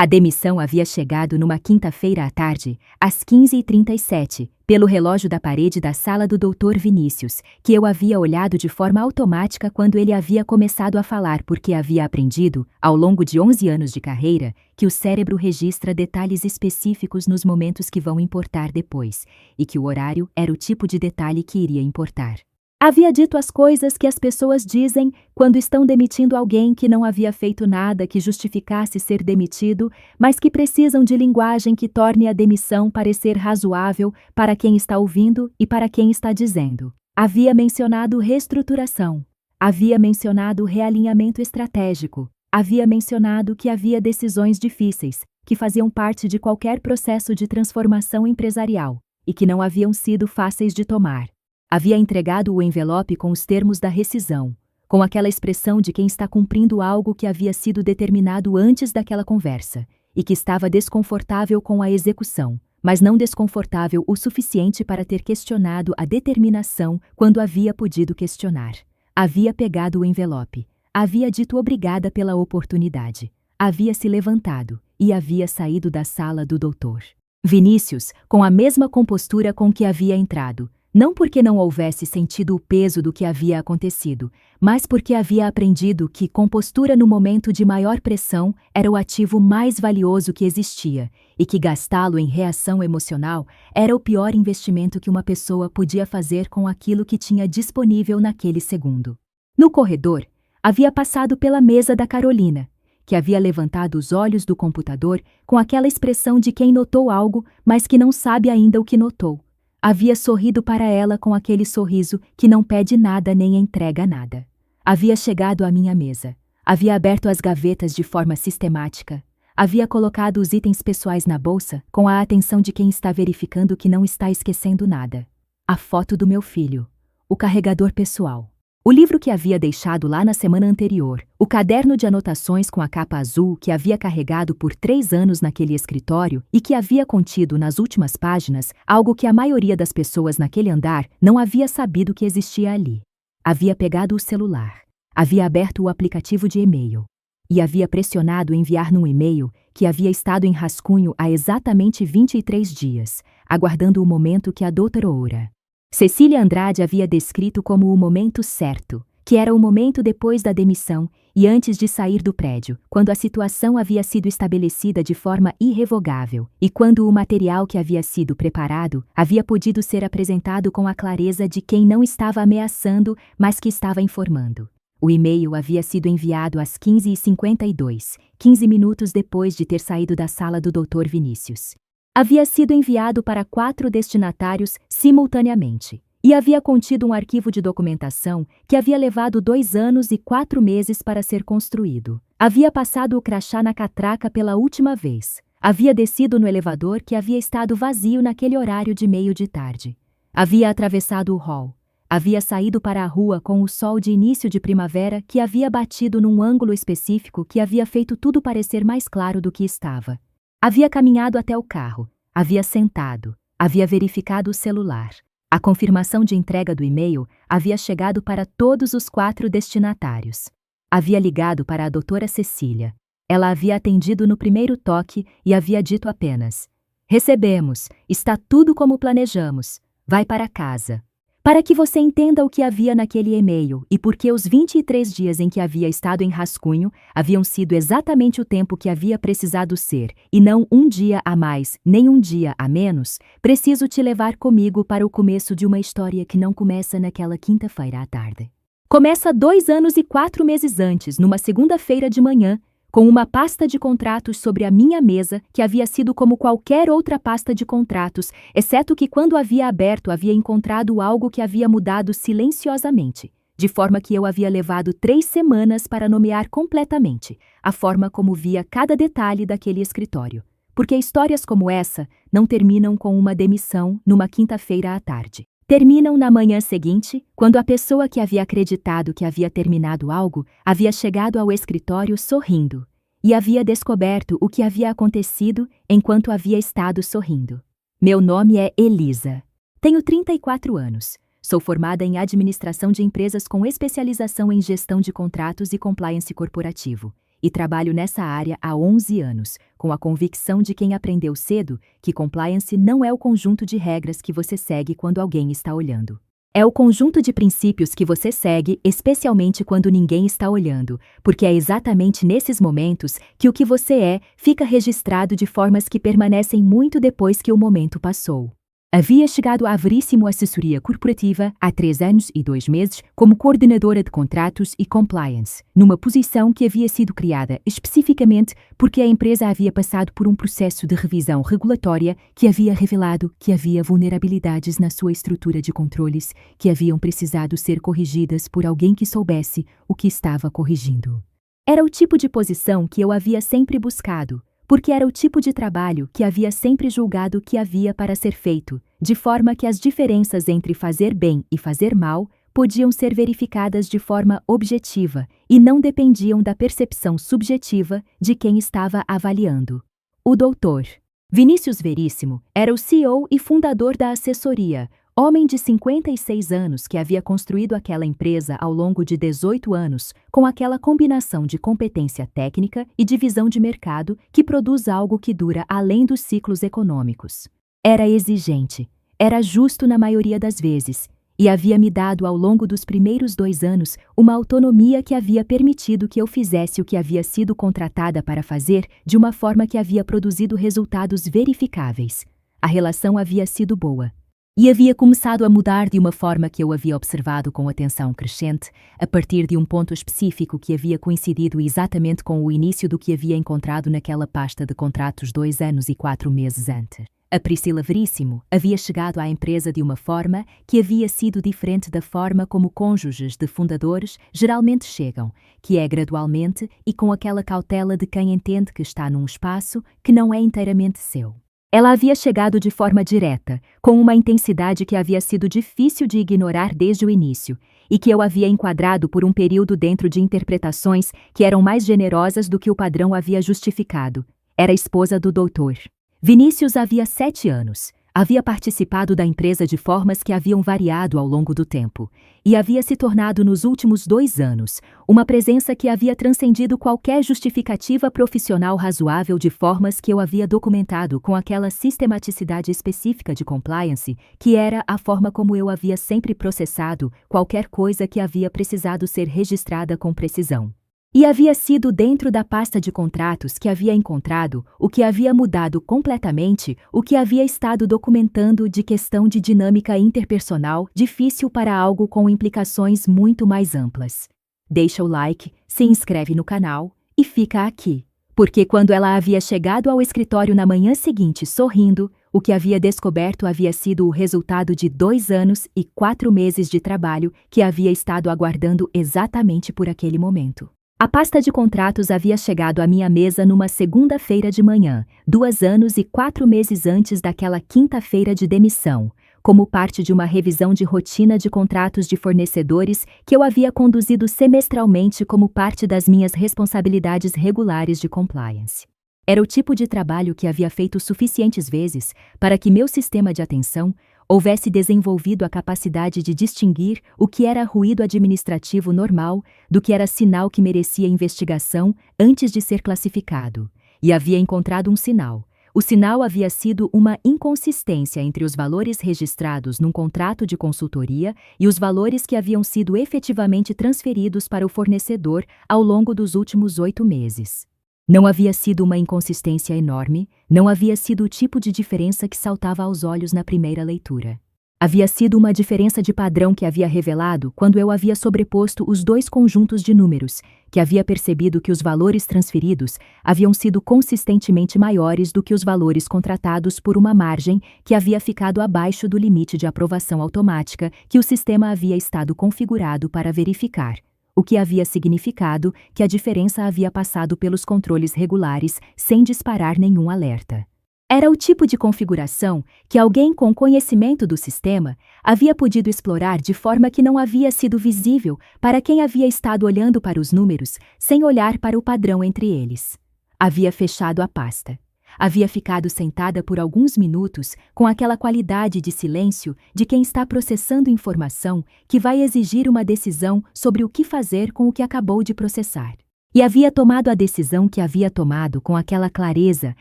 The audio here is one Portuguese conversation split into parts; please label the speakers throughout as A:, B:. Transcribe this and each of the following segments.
A: A demissão havia chegado numa quinta-feira à tarde, às 15h37, pelo relógio da parede da sala do Dr. Vinícius, que eu havia olhado de forma automática quando ele havia começado a falar, porque havia aprendido, ao longo de 11 anos de carreira, que o cérebro registra detalhes específicos nos momentos que vão importar depois, e que o horário era o tipo de detalhe que iria importar. Havia dito as coisas que as pessoas dizem quando estão demitindo alguém que não havia feito nada que justificasse ser demitido, mas que precisam de linguagem que torne a demissão parecer razoável para quem está ouvindo e para quem está dizendo. Havia mencionado reestruturação. Havia mencionado realinhamento estratégico. Havia mencionado que havia decisões difíceis, que faziam parte de qualquer processo de transformação empresarial, e que não haviam sido fáceis de tomar. Havia entregado o envelope com os termos da rescisão, com aquela expressão de quem está cumprindo algo que havia sido determinado antes daquela conversa, e que estava desconfortável com a execução, mas não desconfortável o suficiente para ter questionado a determinação quando havia podido questionar. Havia pegado o envelope, havia dito obrigada pela oportunidade, havia se levantado e havia saído da sala do doutor Vinícius com a mesma compostura com que havia entrado, não porque não houvesse sentido o peso do que havia acontecido, mas porque havia aprendido que compostura no momento de maior pressão era o ativo mais valioso que existia, e que gastá-lo em reação emocional era o pior investimento que uma pessoa podia fazer com aquilo que tinha disponível naquele segundo. No corredor, havia passado pela mesa da Carolina, que havia levantado os olhos do computador com aquela expressão de quem notou algo, mas que não sabe ainda o que notou. Havia sorrido para ela com aquele sorriso que não pede nada nem entrega nada. Havia chegado à minha mesa. Havia aberto as gavetas de forma sistemática. Havia colocado os itens pessoais na bolsa com a atenção de quem está verificando que não está esquecendo nada. A foto do meu filho. O carregador pessoal. O livro que havia deixado lá na semana anterior, o caderno de anotações com a capa azul que havia carregado por 3 anos naquele escritório e que havia contido nas últimas páginas algo que a maioria das pessoas naquele andar não havia sabido que existia ali. Havia pegado o celular, havia aberto o aplicativo de e-mail e havia pressionado enviar num e-mail que havia estado em rascunho há exatamente 23 dias, aguardando o momento que a doutora Oura Cecília Andrade havia descrito como o momento certo, que era o momento depois da demissão e antes de sair do prédio, quando a situação havia sido estabelecida de forma irrevogável e quando o material que havia sido preparado havia podido ser apresentado com a clareza de quem não estava ameaçando, mas que estava informando. O e-mail havia sido enviado às 15h52, 15 minutos depois de ter saído da sala do Dr. Vinícius. Havia sido enviado para 4 destinatários simultaneamente e havia contido um arquivo de documentação que havia levado 2 anos e 4 meses para ser construído. Havia passado o crachá na catraca pela última vez. Havia descido no elevador que havia estado vazio naquele horário de meio de tarde. Havia atravessado o hall. Havia saído para a rua com o sol de início de primavera que havia batido num ângulo específico que havia feito tudo parecer mais claro do que estava. Havia caminhado até o carro, havia sentado, havia verificado o celular. A confirmação de entrega do e-mail havia chegado para todos os 4 destinatários. Havia ligado para a doutora Cecília. Ela havia atendido no primeiro toque e havia dito apenas: "Recebemos, está tudo como planejamos, vai para casa." Para que você entenda o que havia naquele e-mail e por que os 23 dias em que havia estado em rascunho haviam sido exatamente o tempo que havia precisado ser, e não um dia a mais, nem um dia a menos, preciso te levar comigo para o começo de uma história que não começa naquela quinta-feira à tarde. Começa 2 anos e 4 meses antes, numa segunda-feira de manhã, com uma pasta de contratos sobre a minha mesa que havia sido como qualquer outra pasta de contratos, exceto que quando havia aberto havia encontrado algo que havia mudado silenciosamente, de forma que eu havia levado 3 semanas para nomear completamente a forma como via cada detalhe daquele escritório, porque histórias como essa não terminam com uma demissão numa quinta-feira à tarde. Terminam na manhã seguinte, quando a pessoa que havia acreditado que havia terminado algo havia chegado ao escritório sorrindo e havia descoberto o que havia acontecido enquanto havia estado sorrindo. Meu nome é Elisa. Tenho 34 anos. Sou formada em administração de empresas com especialização em gestão de contratos e compliance corporativo. e trabalho nessa área há 11 anos, com a convicção de quem aprendeu cedo que compliance não é o conjunto de regras que você segue quando alguém está olhando. É o conjunto de princípios que você segue, especialmente quando ninguém está olhando, porque é exatamente nesses momentos que o que você é fica registrado de formas que permanecem muito depois que o momento passou. Havia chegado à Veríssimo Assessoria Corporativa há 3 anos e 2 meses como coordenadora de contratos e compliance, numa posição que havia sido criada especificamente porque a empresa havia passado por um processo de revisão regulatória que havia revelado que havia vulnerabilidades na sua estrutura de controles que haviam precisado ser corrigidas por alguém que soubesse o que estava corrigindo. Era o tipo de posição que eu havia sempre buscado, porque era o tipo de trabalho que havia sempre julgado que havia para ser feito, de forma que as diferenças entre fazer bem e fazer mal podiam ser verificadas de forma objetiva e não dependiam da percepção subjetiva de quem estava avaliando. O Dr. Vinícius Veríssimo era o CEO e fundador da assessoria, homem de 56 anos que havia construído aquela empresa ao longo de 18 anos, com aquela combinação de competência técnica e de visão de mercado que produz algo que dura além dos ciclos econômicos. Era exigente, era justo na maioria das vezes, e havia me dado ao longo dos primeiros 2 anos uma autonomia que havia permitido que eu fizesse o que havia sido contratada para fazer de uma forma que havia produzido resultados verificáveis. A relação havia sido boa. E havia começado a mudar de uma forma que eu havia observado com atenção crescente, a partir de um ponto específico que havia coincidido exatamente com o início do que havia encontrado naquela pasta de contratos 2 anos e 4 meses antes. A Priscila Veríssimo havia chegado à empresa de uma forma que havia sido diferente da forma como cônjuges de fundadores geralmente chegam, que é gradualmente e com aquela cautela de quem entende que está num espaço que não é inteiramente seu. Ela havia chegado de forma direta, com uma intensidade que havia sido difícil de ignorar desde o início, e que eu havia enquadrado por um período dentro de interpretações que eram mais generosas do que o padrão havia justificado. Era esposa do doutor. Vinícius havia 7 anos. Havia participado da empresa de formas que haviam variado ao longo do tempo, e havia se tornado nos últimos 2 anos uma presença que havia transcendido qualquer justificativa profissional razoável de formas que eu havia documentado com aquela sistematicidade específica de compliance, que era a forma como eu havia sempre processado qualquer coisa que havia precisado ser registrada com precisão. E havia sido dentro da pasta de contratos que havia encontrado o que havia mudado completamente o que havia estado documentando de questão de dinâmica interpersonal difícil para algo com implicações muito mais amplas. Deixa o like, se inscreve no canal e fica aqui, porque quando ela havia chegado ao escritório na manhã seguinte sorrindo, o que havia descoberto havia sido o resultado de 2 anos e 4 meses de trabalho que havia estado aguardando exatamente por aquele momento. A pasta de contratos havia chegado à minha mesa numa segunda-feira de manhã, 2 anos e 4 meses antes daquela quinta-feira de demissão, como parte de uma revisão de rotina de contratos de fornecedores que eu havia conduzido semestralmente como parte das minhas responsabilidades regulares de compliance. Era o tipo de trabalho que havia feito suficientes vezes para que meu sistema de atenção houvesse desenvolvido a capacidade de distinguir o que era ruído administrativo normal do que era sinal que merecia investigação antes de ser classificado, e havia encontrado um sinal. O sinal havia sido uma inconsistência entre os valores registrados num contrato de consultoria e os valores que haviam sido efetivamente transferidos para o fornecedor ao longo dos últimos 8 meses. Não havia sido uma inconsistência enorme, não havia sido o tipo de diferença que saltava aos olhos na primeira leitura. Havia sido uma diferença de padrão que havia revelado quando eu havia sobreposto os 2 conjuntos de números, que havia percebido que os valores transferidos haviam sido consistentemente maiores do que os valores contratados por uma margem que havia ficado abaixo do limite de aprovação automática que o sistema havia estado configurado para verificar, o que havia significado que a diferença havia passado pelos controles regulares sem disparar nenhum alerta. Era o tipo de configuração que alguém com conhecimento do sistema havia podido explorar de forma que não havia sido visível para quem havia estado olhando para os números sem olhar para o padrão entre eles. Havia fechado a pasta. Havia ficado sentada por alguns minutos com aquela qualidade de silêncio de quem está processando informação que vai exigir uma decisão sobre o que fazer com o que acabou de processar. E havia tomado a decisão que havia tomado com aquela clareza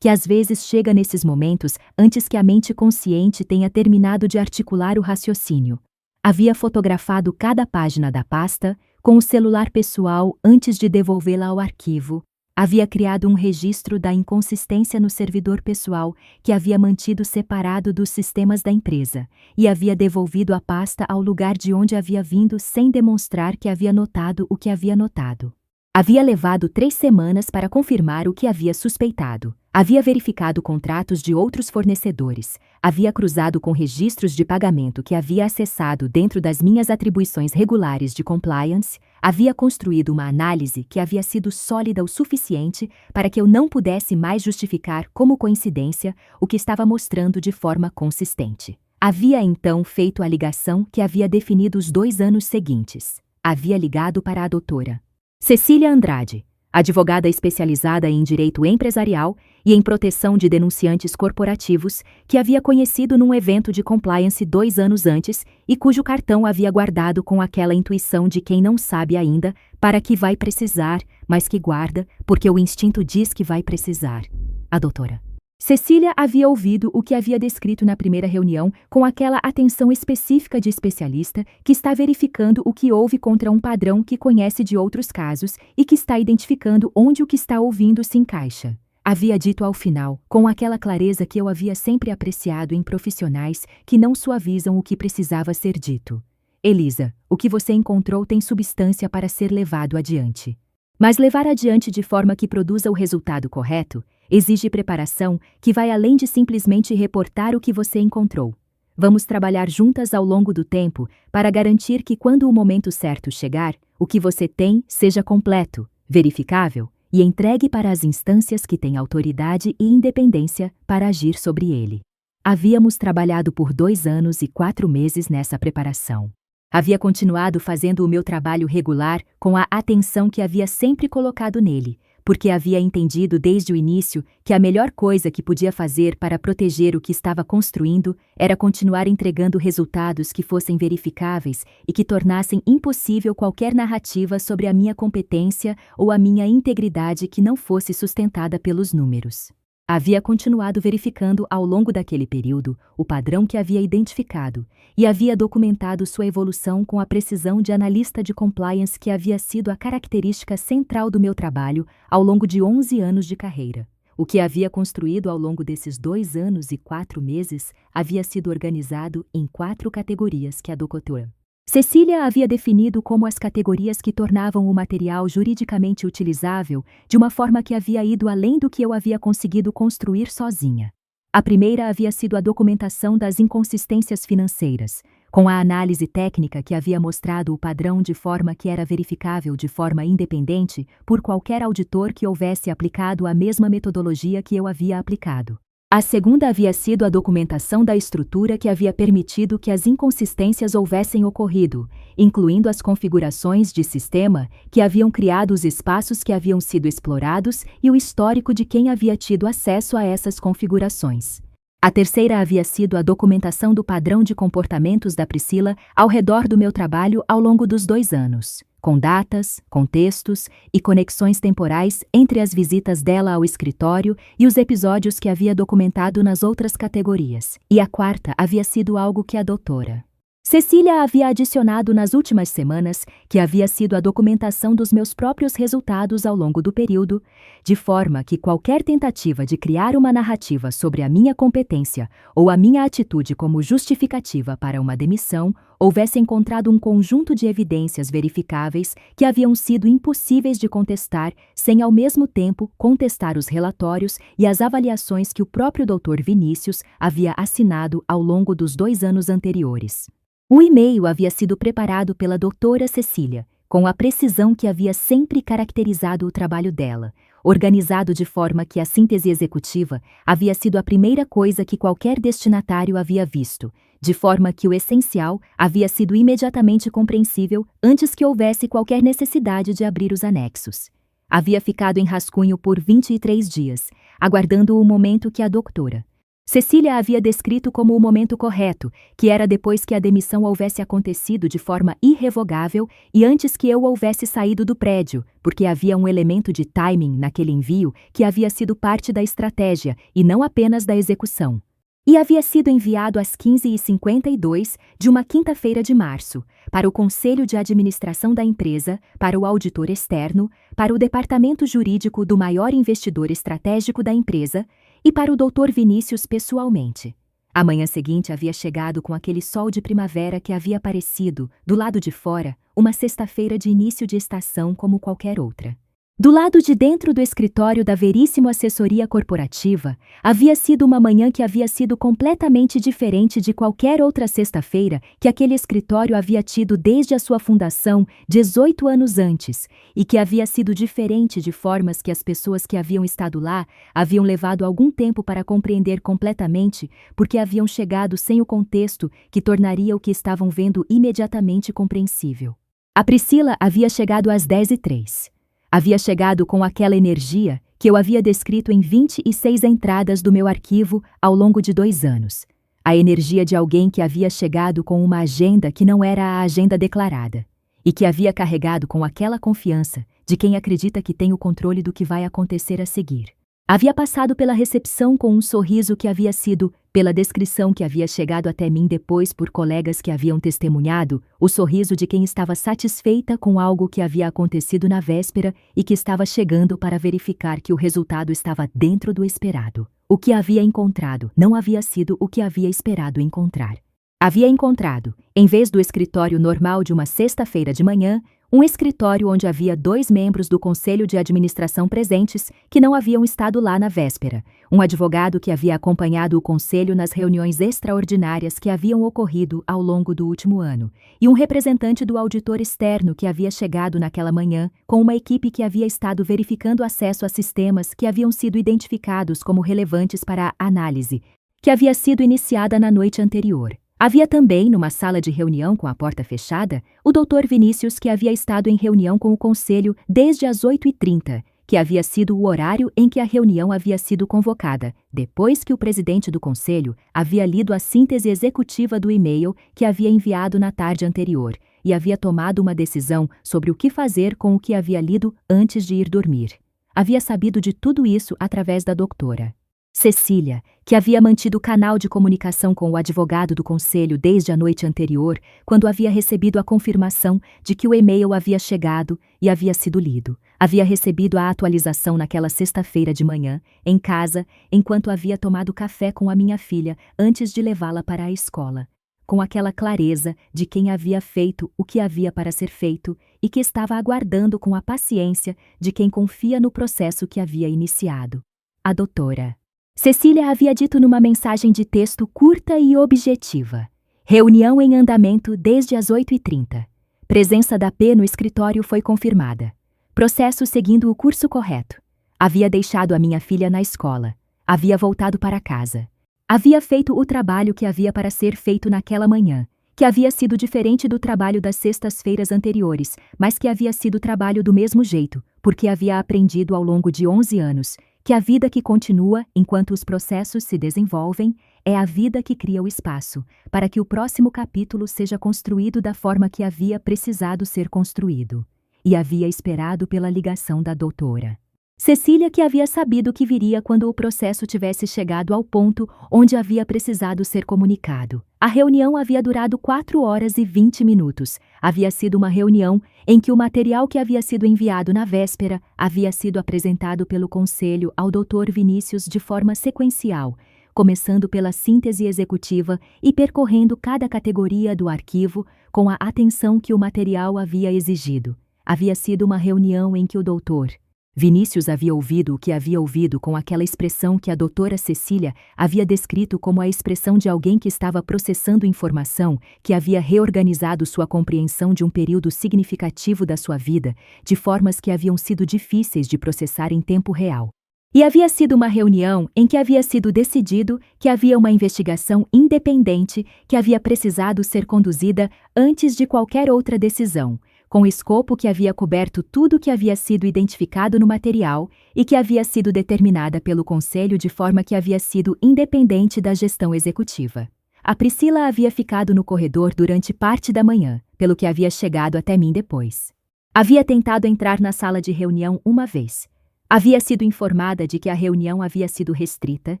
A: que às vezes chega nesses momentos antes que a mente consciente tenha terminado de articular o raciocínio. Havia fotografado cada página da pasta com o celular pessoal antes de devolvê-la ao arquivo. Havia criado um registro da inconsistência no servidor pessoal que havia mantido separado dos sistemas da empresa e havia devolvido a pasta ao lugar de onde havia vindo sem demonstrar que havia notado o que havia notado. Havia levado 3 semanas para confirmar o que havia suspeitado. Havia verificado contratos de outros fornecedores. Havia cruzado com registros de pagamento que havia acessado dentro das minhas atribuições regulares de compliance. Havia construído uma análise que havia sido sólida o suficiente para que eu não pudesse mais justificar como coincidência o que estava mostrando de forma consistente. Havia então feito a ligação que havia definido os 2 anos seguintes. Havia ligado para a doutora Cecília Andrade, advogada especializada em direito empresarial e em proteção de denunciantes corporativos, que havia conhecido num evento de compliance 2 anos antes e cujo cartão havia guardado com aquela intuição de quem não sabe ainda para que vai precisar, mas que guarda porque o instinto diz que vai precisar. A doutora Cecília havia ouvido o que havia descrito na primeira reunião com aquela atenção específica de especialista que está verificando o que houve contra um padrão que conhece de outros casos e que está identificando onde o que está ouvindo se encaixa. Havia dito ao final, com aquela clareza que eu havia sempre apreciado em profissionais que não suavizam o que precisava ser dito. Elisa, o que você encontrou tem substância para ser levado adiante. Mas levar adiante de forma que produza o resultado correto exige preparação que vai além de simplesmente reportar o que você encontrou. Vamos trabalhar juntas ao longo do tempo para garantir que quando o momento certo chegar, o que você tem seja completo, verificável e entregue para as instâncias que têm autoridade e independência para agir sobre ele. Havíamos trabalhado por 2 anos e 4 meses nessa preparação. Havia continuado fazendo o meu trabalho regular com a atenção que havia sempre colocado nele, porque havia entendido desde o início que a melhor coisa que podia fazer para proteger o que estava construindo era continuar entregando resultados que fossem verificáveis e que tornassem impossível qualquer narrativa sobre a minha competência ou a minha integridade que não fosse sustentada pelos números. Havia continuado verificando ao longo daquele período o padrão que havia identificado e havia documentado sua evolução com a precisão de analista de compliance que havia sido a característica central do meu trabalho ao longo de 11 anos de carreira. O que havia construído ao longo desses 2 anos e 4 meses havia sido organizado em 4 categorias que a doutora Cecília havia definido como as categorias que tornavam o material juridicamente utilizável de uma forma que havia ido além do que eu havia conseguido construir sozinha. A primeira havia sido a documentação das inconsistências financeiras, com a análise técnica que havia mostrado o padrão de forma que era verificável de forma independente por qualquer auditor que houvesse aplicado a mesma metodologia que eu havia aplicado. A segunda havia sido a documentação da estrutura que havia permitido que as inconsistências houvessem ocorrido, incluindo as configurações de sistema que haviam criado os espaços que haviam sido explorados e o histórico de quem havia tido acesso a essas configurações. A terceira havia sido a documentação do padrão de comportamentos da Priscila ao redor do meu trabalho ao longo dos 2 anos, com datas, contextos e conexões temporais entre as visitas dela ao escritório e os episódios que havia documentado nas outras categorias. E a quarta havia sido algo que a doutora Cecília havia adicionado nas últimas semanas, que havia sido a documentação dos meus próprios resultados ao longo do período, de forma que qualquer tentativa de criar uma narrativa sobre a minha competência ou a minha atitude como justificativa para uma demissão houvesse encontrado um conjunto de evidências verificáveis que haviam sido impossíveis de contestar, sem ao mesmo tempo contestar os relatórios e as avaliações que o próprio Dr. Vinícius havia assinado ao longo dos 2 anos anteriores. O e-mail havia sido preparado pela doutora Cecília, com a precisão que havia sempre caracterizado o trabalho dela, organizado de forma que a síntese executiva havia sido a primeira coisa que qualquer destinatário havia visto, de forma que o essencial havia sido imediatamente compreensível antes que houvesse qualquer necessidade de abrir os anexos. Havia ficado em rascunho por 23 dias, aguardando o momento que a doutora Cecília havia descrito como o momento correto, que era depois que a demissão houvesse acontecido de forma irrevogável e antes que eu houvesse saído do prédio, porque havia um elemento de timing naquele envio que havia sido parte da estratégia e não apenas da execução. E havia sido enviado às 15h52 de uma quinta-feira de março, para o Conselho de Administração da empresa, para o auditor externo, para o departamento jurídico do maior investidor estratégico da empresa e para o Dr. Vinícius pessoalmente. A manhã seguinte havia chegado com aquele sol de primavera que havia parecido, do lado de fora, uma sexta-feira de início de estação como qualquer outra. Do lado de dentro do escritório da Veríssimo Assessoria Corporativa, havia sido uma manhã que havia sido completamente diferente de qualquer outra sexta-feira que aquele escritório havia tido desde a sua fundação 18 anos antes, e que havia sido diferente de formas que as pessoas que haviam estado lá haviam levado algum tempo para compreender completamente, porque haviam chegado sem o contexto que tornaria o que estavam vendo imediatamente compreensível. A Priscila havia chegado às 10h03. Havia chegado com aquela energia que eu havia descrito em 26 entradas do meu arquivo ao longo de 2 anos. A energia de alguém que havia chegado com uma agenda que não era a agenda declarada, e que havia carregado com aquela confiança de quem acredita que tem o controle do que vai acontecer a seguir. Havia passado pela recepção com um sorriso que havia sido, pela descrição que havia chegado até mim depois por colegas que haviam testemunhado, o sorriso de quem estava satisfeita com algo que havia acontecido na véspera e que estava chegando para verificar que o resultado estava dentro do esperado. O que havia encontrado não havia sido o que havia esperado encontrar. Havia encontrado, em vez do escritório normal de uma sexta-feira de manhã, um escritório onde havia 2 membros do Conselho de Administração presentes que não haviam estado lá na véspera, um advogado que havia acompanhado o Conselho nas reuniões extraordinárias que haviam ocorrido ao longo do último ano, e um representante do auditor externo que havia chegado naquela manhã com uma equipe que havia estado verificando acesso a sistemas que haviam sido identificados como relevantes para a análise, que havia sido iniciada na noite anterior. Havia também, numa sala de reunião com a porta fechada, o Dr. Vinícius, que havia estado em reunião com o Conselho desde as 8h30, que havia sido o horário em que a reunião havia sido convocada, depois que o presidente do Conselho havia lido a síntese executiva do e-mail que havia enviado na tarde anterior e havia tomado uma decisão sobre o que fazer com o que havia lido antes de ir dormir. Havia sabido de tudo isso através da doutora Cecília, que havia mantido o canal de comunicação com o advogado do Conselho desde a noite anterior, quando havia recebido a confirmação de que o e-mail havia chegado e havia sido lido. Havia recebido a atualização naquela sexta-feira de manhã, em casa, enquanto havia tomado café com a minha filha antes de levá-la para a escola, com aquela clareza de quem havia feito o que havia para ser feito e que estava aguardando com a paciência de quem confia no processo que havia iniciado. A doutora Cecília havia dito numa mensagem de texto curta e objetiva. Reunião em andamento desde as 8h30. Presença da P no escritório foi confirmada. Processo seguindo o curso correto. Havia deixado a minha filha na escola. Havia voltado para casa. Havia feito o trabalho que havia para ser feito naquela manhã, que havia sido diferente do trabalho das sextas-feiras anteriores, mas que havia sido trabalho do mesmo jeito, porque havia aprendido ao longo de 11 anos que a vida que continua enquanto os processos se desenvolvem é a vida que cria o espaço para que o próximo capítulo seja construído da forma que havia precisado ser construído. E havia esperado pela ligação da doutora Cecília, que havia sabido que viria quando o processo tivesse chegado ao ponto onde havia precisado ser comunicado. A reunião havia durado 4 horas e 20 minutos. Havia sido uma reunião em que o material que havia sido enviado na véspera havia sido apresentado pelo Conselho ao Dr. Vinícius de forma sequencial, começando pela síntese executiva e percorrendo cada categoria do arquivo com a atenção que o material havia exigido. Havia sido uma reunião em que o Dr. Vinícius havia ouvido o que havia ouvido com aquela expressão que a doutora Cecília havia descrito como a expressão de alguém que estava processando informação, que havia reorganizado sua compreensão de um período significativo da sua vida, de formas que haviam sido difíceis de processar em tempo real. E havia sido uma reunião em que havia sido decidido que havia uma investigação independente que havia precisado ser conduzida antes de qualquer outra decisão, com escopo que havia coberto tudo que havia sido identificado no material e que havia sido determinada pelo Conselho de forma que havia sido independente da gestão executiva. A Priscila havia ficado no corredor durante parte da manhã, pelo que havia chegado até mim depois. Havia tentado entrar na sala de reunião uma vez. Havia sido informada de que a reunião havia sido restrita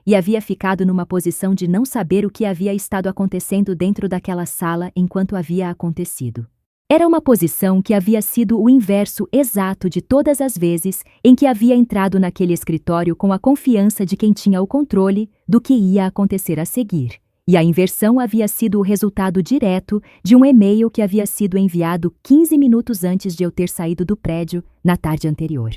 A: e havia ficado numa posição de não saber o que havia estado acontecendo dentro daquela sala enquanto havia acontecido. Era uma posição que havia sido o inverso exato de todas as vezes em que havia entrado naquele escritório com a confiança de quem tinha o controle do que ia acontecer a seguir. E a inversão havia sido o resultado direto de um e-mail que havia sido enviado 15 minutos antes de eu ter saído do prédio na tarde anterior.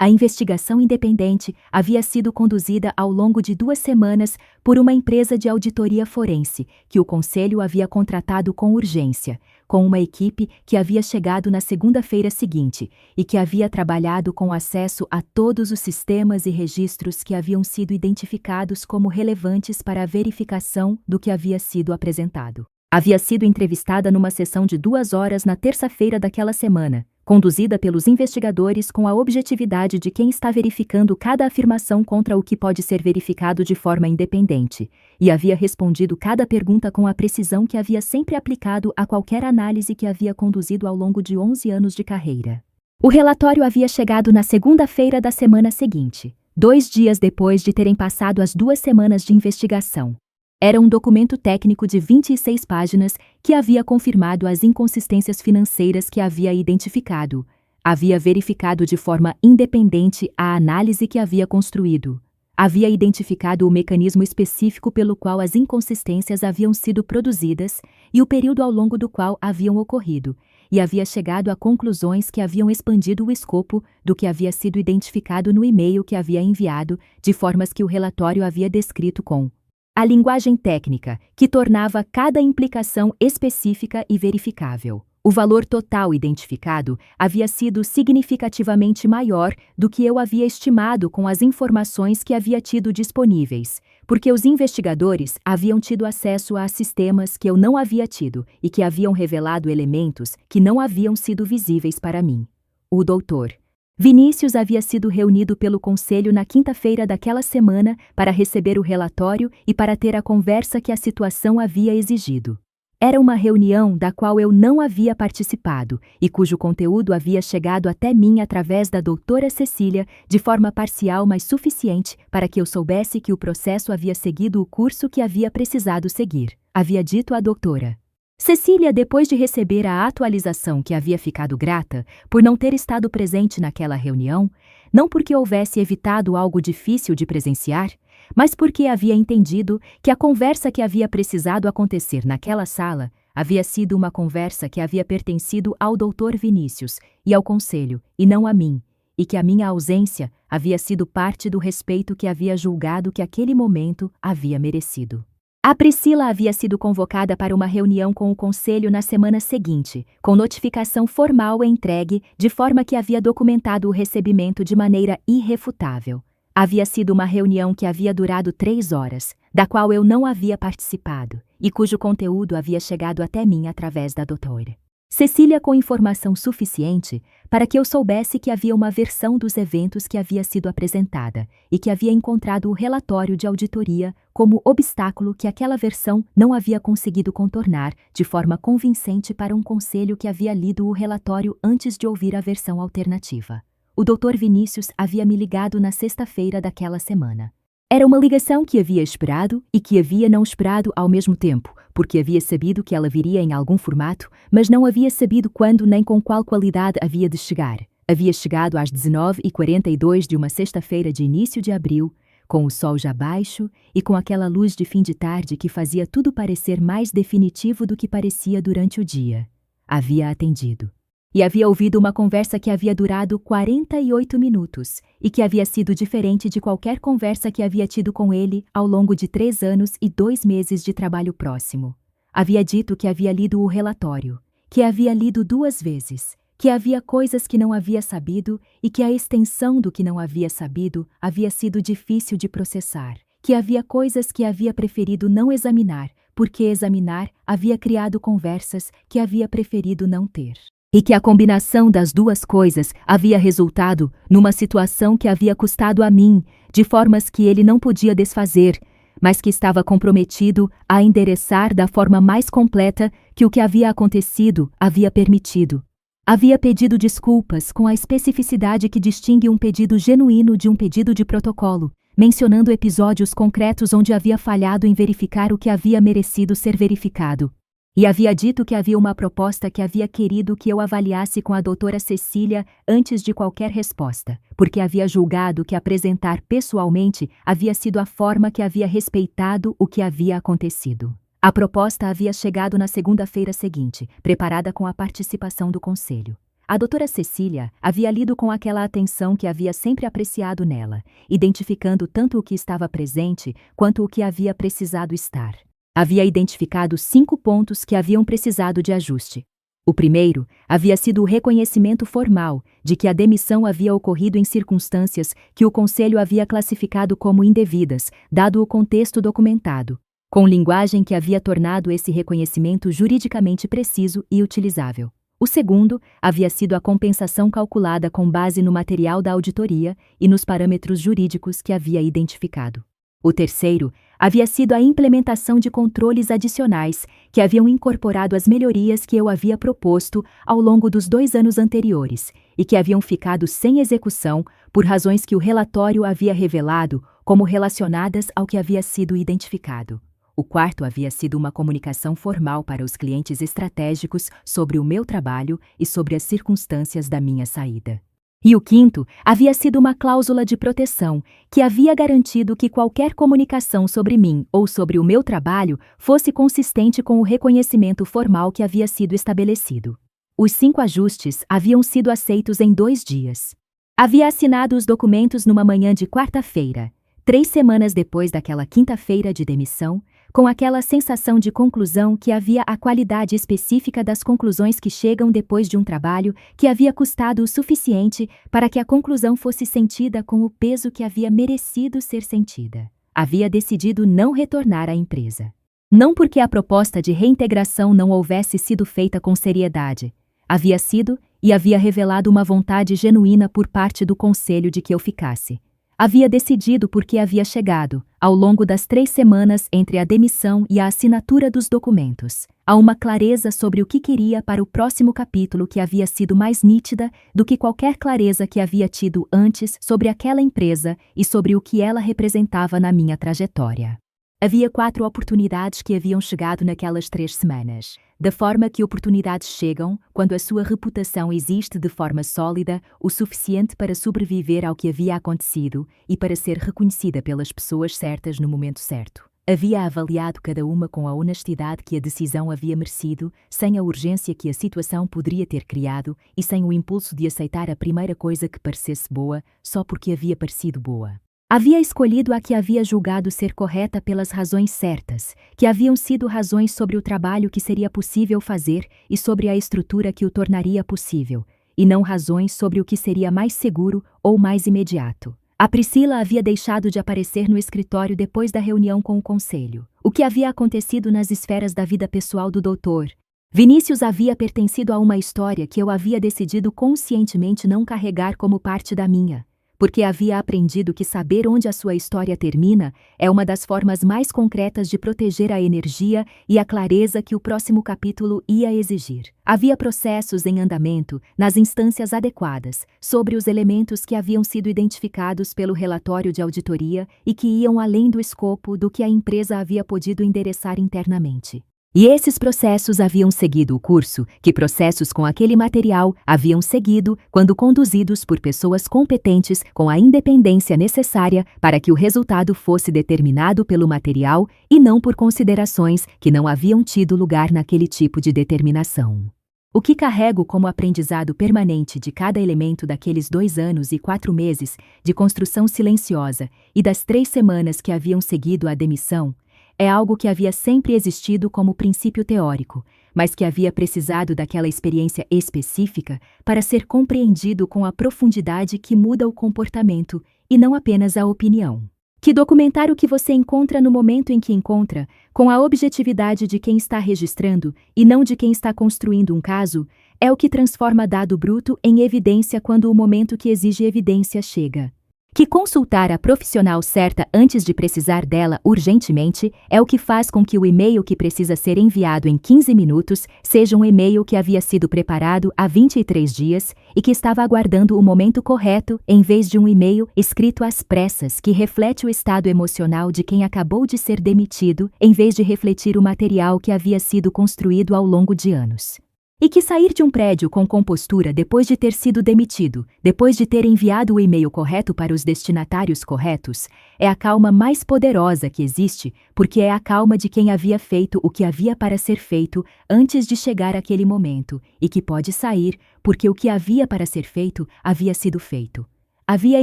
A: A investigação independente havia sido conduzida ao longo de 2 semanas por uma empresa de auditoria forense que o Conselho havia contratado com urgência, com uma equipe que havia chegado na segunda-feira seguinte e que havia trabalhado com acesso a todos os sistemas e registros que haviam sido identificados como relevantes para a verificação do que havia sido apresentado. Havia sido entrevistada numa sessão de 2 horas na terça-feira daquela semana, conduzida pelos investigadores com a objetividade de quem está verificando cada afirmação contra o que pode ser verificado de forma independente, e havia respondido cada pergunta com a precisão que havia sempre aplicado a qualquer análise que havia conduzido ao longo de 11 anos de carreira. O relatório havia chegado na segunda-feira da semana seguinte, 2 dias depois de terem passado as 2 semanas de investigação. Era um documento técnico de 26 páginas que havia confirmado as inconsistências financeiras que havia identificado. Havia verificado de forma independente a análise que havia construído. Havia identificado o mecanismo específico pelo qual as inconsistências haviam sido produzidas e o período ao longo do qual haviam ocorrido, e havia chegado a conclusões que haviam expandido o escopo do que havia sido identificado no e-mail que havia enviado, de formas que o relatório havia descrito com a linguagem técnica, que tornava cada implicação específica e verificável. O valor total identificado havia sido significativamente maior do que eu havia estimado com as informações que havia tido disponíveis, porque os investigadores haviam tido acesso a sistemas que eu não havia tido e que haviam revelado elementos que não haviam sido visíveis para mim. O Dr. Vinícius havia sido reunido pelo Conselho na quinta-feira daquela semana para receber o relatório e para ter a conversa que a situação havia exigido. Era uma reunião da qual eu não havia participado e cujo conteúdo havia chegado até mim através da doutora Cecília de forma parcial, mas suficiente para que eu soubesse que o processo havia seguido o curso que havia precisado seguir, havia dito a doutora Cecília depois de receber a atualização que havia ficado grata por não ter estado presente naquela reunião, não porque houvesse evitado algo difícil de presenciar, mas porque havia entendido que a conversa que havia precisado acontecer naquela sala havia sido uma conversa que havia pertencido ao Dr. Vinícius e ao Conselho, e não a mim, e que a minha ausência havia sido parte do respeito que havia julgado que aquele momento havia merecido. A Priscila havia sido convocada para uma reunião com o Conselho na semana seguinte, com notificação formal entregue, de forma que havia documentado o recebimento de maneira irrefutável. Havia sido uma reunião que havia durado 3 horas, da qual eu não havia participado, e cujo conteúdo havia chegado até mim através da doutora Cecília com informação suficiente para que eu soubesse que havia uma versão dos eventos que havia sido apresentada e que havia encontrado o relatório de auditoria como obstáculo que aquela versão não havia conseguido contornar de forma convincente para um conselho que havia lido o relatório antes de ouvir a versão alternativa. O Dr. Vinícius havia me ligado na sexta-feira daquela semana. Era uma ligação que havia esperado e que havia não esperado ao mesmo tempo, porque havia sabido que ela viria em algum formato, mas não havia sabido quando nem com qual qualidade havia de chegar. Havia chegado às 19h42 de uma sexta-feira de início de abril, com o sol já baixo e com aquela luz de fim de tarde que fazia tudo parecer mais definitivo do que parecia durante o dia. Havia atendido. E havia ouvido uma conversa que havia durado 48 minutos e que havia sido diferente de qualquer conversa que havia tido com ele ao longo de 3 anos e 2 meses de trabalho próximo. Havia dito que havia lido o relatório, que havia lido 2 vezes, que havia coisas que não havia sabido e que a extensão do que não havia sabido havia sido difícil de processar, que havia coisas que havia preferido não examinar, porque examinar havia criado conversas que havia preferido não ter. E que a combinação das duas coisas havia resultado numa situação que havia custado a mim, de formas que ele não podia desfazer, mas que estava comprometido a endereçar da forma mais completa que o que havia acontecido havia permitido. Havia pedido desculpas com a especificidade que distingue um pedido genuíno de um pedido de protocolo, mencionando episódios concretos onde havia falhado em verificar o que havia merecido ser verificado. E havia dito que havia uma proposta que havia querido que eu avaliasse com a doutora Cecília antes de qualquer resposta, porque havia julgado que apresentar pessoalmente havia sido a forma que havia respeitado o que havia acontecido. A proposta havia chegado na segunda-feira seguinte, preparada com a participação do conselho. A doutora Cecília havia lido com aquela atenção que havia sempre apreciado nela, identificando tanto o que estava presente quanto o que havia precisado estar. Havia identificado 5 pontos que haviam precisado de ajuste. O primeiro havia sido o reconhecimento formal de que a demissão havia ocorrido em circunstâncias que o Conselho havia classificado como indevidas, dado o contexto documentado, com linguagem que havia tornado esse reconhecimento juridicamente preciso e utilizável. O segundo havia sido a compensação calculada com base no material da auditoria e nos parâmetros jurídicos que havia identificado. O terceiro havia sido a implementação de controles adicionais que haviam incorporado as melhorias que eu havia proposto ao longo dos 2 anos anteriores e que haviam ficado sem execução por razões que o relatório havia revelado como relacionadas ao que havia sido identificado. O quarto havia sido uma comunicação formal para os clientes estratégicos sobre o meu trabalho e sobre as circunstâncias da minha saída. E o quinto havia sido uma cláusula de proteção que havia garantido que qualquer comunicação sobre mim ou sobre o meu trabalho fosse consistente com o reconhecimento formal que havia sido estabelecido. Os 5 ajustes haviam sido aceitos em 2 dias. Havia assinado os documentos numa manhã de quarta-feira, 3 semanas depois daquela quinta-feira de demissão, com aquela sensação de conclusão que havia a qualidade específica das conclusões que chegam depois de um trabalho que havia custado o suficiente para que a conclusão fosse sentida com o peso que havia merecido ser sentida. Havia decidido não retornar à empresa. Não porque a proposta de reintegração não houvesse sido feita com seriedade. Havia sido e havia revelado uma vontade genuína por parte do conselho de que eu ficasse. Havia decidido porque havia chegado, ao longo das 3 semanas entre a demissão e a assinatura dos documentos, a uma clareza sobre o que queria para o próximo capítulo que havia sido mais nítida do que qualquer clareza que havia tido antes sobre aquela empresa e sobre o que ela representava na minha trajetória. Havia 4 oportunidades que haviam chegado naquelas 3 semanas. Da forma que oportunidades chegam, quando a sua reputação existe de forma sólida, o suficiente para sobreviver ao que havia acontecido e para ser reconhecida pelas pessoas certas no momento certo. Havia avaliado cada uma com a honestidade que a decisão havia merecido, sem a urgência que a situação poderia ter criado e sem o impulso de aceitar a primeira coisa que parecesse boa, só porque havia parecido boa. Havia escolhido a que havia julgado ser correta pelas razões certas, que haviam sido razões sobre o trabalho que seria possível fazer e sobre a estrutura que o tornaria possível, e não razões sobre o que seria mais seguro ou mais imediato. A Priscila havia deixado de aparecer no escritório depois da reunião com o conselho. O que havia acontecido nas esferas da vida pessoal do doutor? Vinícius havia pertencido a uma história que eu havia decidido conscientemente não carregar como parte da minha, porque havia aprendido que saber onde a sua história termina é uma das formas mais concretas de proteger a energia e a clareza que o próximo capítulo ia exigir. Havia processos em andamento, nas instâncias adequadas, sobre os elementos que haviam sido identificados pelo relatório de auditoria e que iam além do escopo do que a empresa havia podido endereçar internamente. E esses processos haviam seguido o curso que processos com aquele material haviam seguido quando conduzidos por pessoas competentes com a independência necessária para que o resultado fosse determinado pelo material e não por considerações que não haviam tido lugar naquele tipo de determinação. O que carrego como aprendizado permanente de cada elemento daqueles 2 anos e 4 meses de construção silenciosa e das 3 semanas que haviam seguido a demissão é algo que havia sempre existido como princípio teórico, mas que havia precisado daquela experiência específica para ser compreendido com a profundidade que muda o comportamento e não apenas a opinião. Que documentar o que você encontra no momento em que encontra, com a objetividade de quem está registrando e não de quem está construindo um caso, é o que transforma dado bruto em evidência quando o momento que exige evidência chega. Que consultar a profissional certa antes de precisar dela urgentemente é o que faz com que o e-mail que precisa ser enviado em 15 minutos seja um e-mail que havia sido preparado há 23 dias e que estava aguardando o momento correto, em vez de um e-mail escrito às pressas que reflete o estado emocional de quem acabou de ser demitido, em vez de refletir o material que havia sido construído ao longo de anos. E que sair de um prédio com compostura depois de ter sido demitido, depois de ter enviado o e-mail correto para os destinatários corretos, é a calma mais poderosa que existe, porque é a calma de quem havia feito o que havia para ser feito antes de chegar aquele momento, e que pode sair, porque o que havia para ser feito havia sido feito. Havia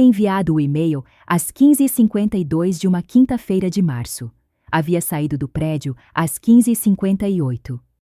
A: enviado o e-mail às 15h52 de uma quinta-feira de março. Havia saído do prédio às 15h58.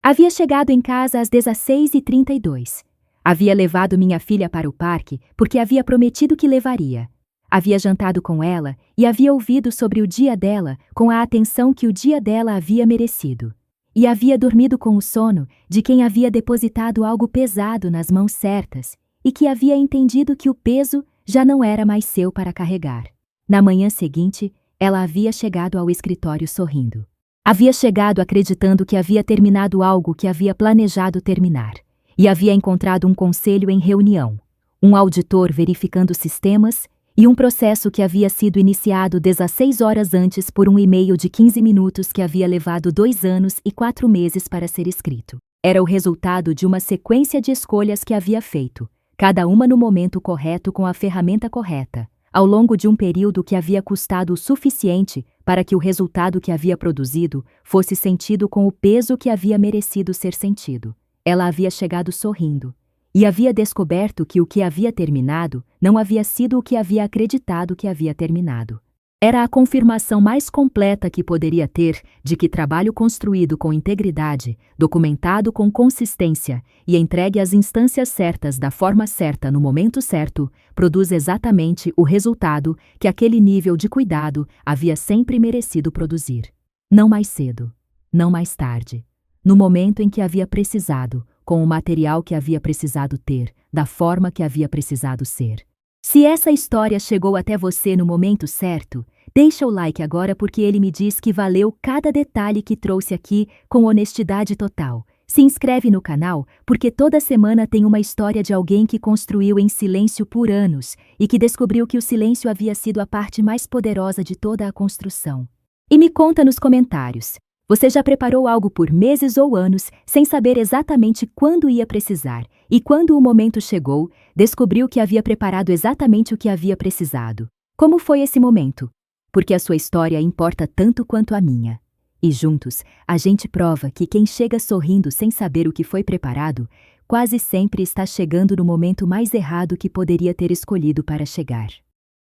A: Havia chegado em casa às 16h32. Havia levado minha filha para o parque porque havia prometido que levaria. Havia jantado com ela e havia ouvido sobre o dia dela com a atenção que o dia dela havia merecido. E havia dormido com o sono de quem havia depositado algo pesado nas mãos certas e que havia entendido que o peso já não era mais seu para carregar. Na manhã seguinte, ela havia chegado ao escritório sorrindo. Havia chegado acreditando que havia terminado algo que havia planejado terminar, e havia encontrado um conselho em reunião, um auditor verificando sistemas e um processo que havia sido iniciado 16 horas antes por um e-mail de 15 minutos que havia levado 2 anos e 4 meses para ser escrito. Era o resultado de uma sequência de escolhas que havia feito, cada uma no momento correto com a ferramenta correta, ao longo de um período que havia custado o suficiente para que o resultado que havia produzido fosse sentido com o peso que havia merecido ser sentido. Ela havia chegado sorrindo, e havia descoberto que o que havia terminado não havia sido o que havia acreditado que havia terminado. Era a confirmação mais completa que poderia ter de que trabalho construído com integridade, documentado com consistência e entregue às instâncias certas da forma certa no momento certo, produz exatamente o resultado que aquele nível de cuidado havia sempre merecido produzir. Não mais cedo, não mais tarde, no momento em que havia precisado, com o material que havia precisado ter, da forma que havia precisado ser. Se essa história chegou até você no momento certo, deixa o like agora porque ele me diz que valeu cada detalhe que trouxe aqui com honestidade total. Se inscreve no canal porque toda semana tem uma história de alguém que construiu em silêncio por anos e que descobriu que o silêncio havia sido a parte mais poderosa de toda a construção. E me conta nos comentários. Você já preparou algo por meses ou anos sem saber exatamente quando ia precisar, e quando o momento chegou, descobriu que havia preparado exatamente o que havia precisado. Como foi esse momento? Porque a sua história importa tanto quanto a minha. E juntos, a gente prova que quem chega sorrindo sem saber o que foi preparado, quase sempre está chegando no momento mais errado que poderia ter escolhido para chegar.